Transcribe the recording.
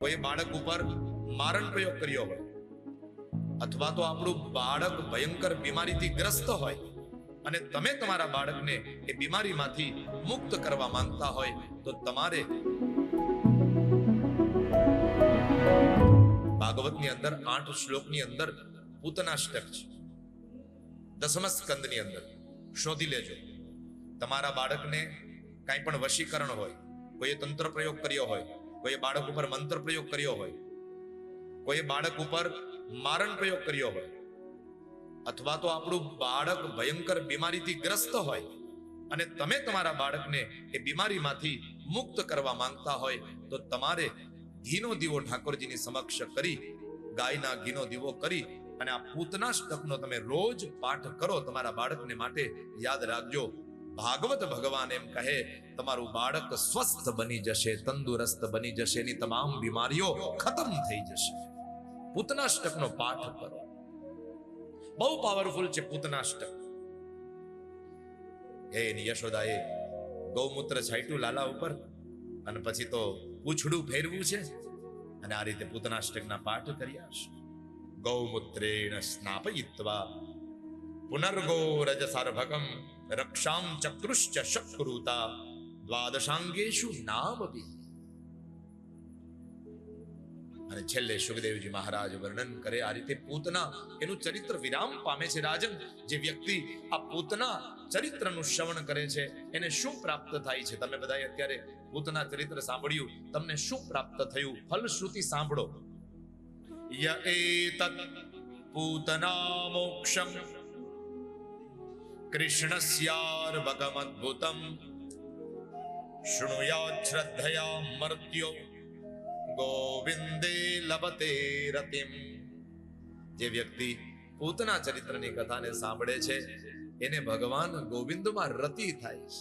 કોઈ બાળક ઉપર મારણ પ્રયોગ કર્યો હોય અથવા તો આપણું બાળક ભયંકર બીમારીથી ગ્રસ્ત હોય અને તમે તમારા બાળકને એ બીમારીમાંથી મુક્ત કરવા માંગતા હોય તો તમારે ભાગવતની અંદર 8 શ્લોકની અંદર પૂતનાષ્ટક છે. દસમ સ્કંદની અંદર શોધી લેજો. તમારા બાળકને કાંઈ પણ વશીકરણ હોય, કોઈએ તંત્ર પ્રયોગ કર્યો હોય, કોઈએ બાળક ઉપર મંત્ર પ્રયોગ કર્યો હોય, કોઈએ બાળક ઉપર મારણ પ્રયોગ કર્યો હોય, અથવા તો આપણું બાળક ભયંકર બીમારીથી ગ્રસ્ત હોય અને તમે તમારા બાળકને એ બીમારીમાંથી મુક્ત કરવા માંગતા હોય તો તમારે ઘીનો દીવો ઠાકોરજીની સમક્ષ કરી, ગાયના ઘીનો દીવો કરી અને આ પૂતનાષ્ટકનો તમે રોજ પાઠ કરો. તમારા બાળકને માટે યાદ રાખજો, ભાગવત ભગવાન એમ કહે, તમારું બાળક સ્વસ્થ બની જશે, તંદુરસ્ત બની જશે, એની તમામ બીમારીઓ ખતમ થઈ જશે. પૂતનાષ્ટકનો પાઠ કરો. બહુ પાવરફુલ છે પૂતનાષ્ટક. એની યશોદાએ ગૌમૂત્ર છાંટ્યું લાલા ઉપર અને પછી તો પૂછડું ફેરવું છે અને આ રીતે પૂતનાષ્ટકના પાઠ કર્યા છે. ગૌમૂત્રેણ સ્નાપયિત્વા પુનર્ગો રજસાર્ભકમ રક્ષામ ચક્રુશ્ચ શક્રુતા દ્વાદશાંગેષુ નામભિ. અને છેલ્લે સુખદેવજી મહારાજ વર્ણન કરે આ રીતે પૂતના એનું ચરિત્ર વિરામ પામે છે. રાજન, જે વ્યક્તિ આ પૂતના ચરિત્રનું શ્રવણ કરે છે એને શું પ્રાપ્ત થાય છે? તમે બધાએ અત્યારે પૂતના ચરિત્ર સાંભળ્યું, તમને શું પ્રાપ્ત થયું? ફલશ્રુતિ સાંભળો. ય એતત પૂતના મોક્ષમ કૃષ્ણસ્યાર્ભકમદ્ભુતમ શૃણુયાત શ્રદ્ધયા મર્ત્યો ગોવિંદે લભતે રતિમ. જે વ્યક્તિ પૂતના ચરિત્રની કથાને સાંભળે છે એને ભગવાન ગોવિંદમાં રતિ થાય છે.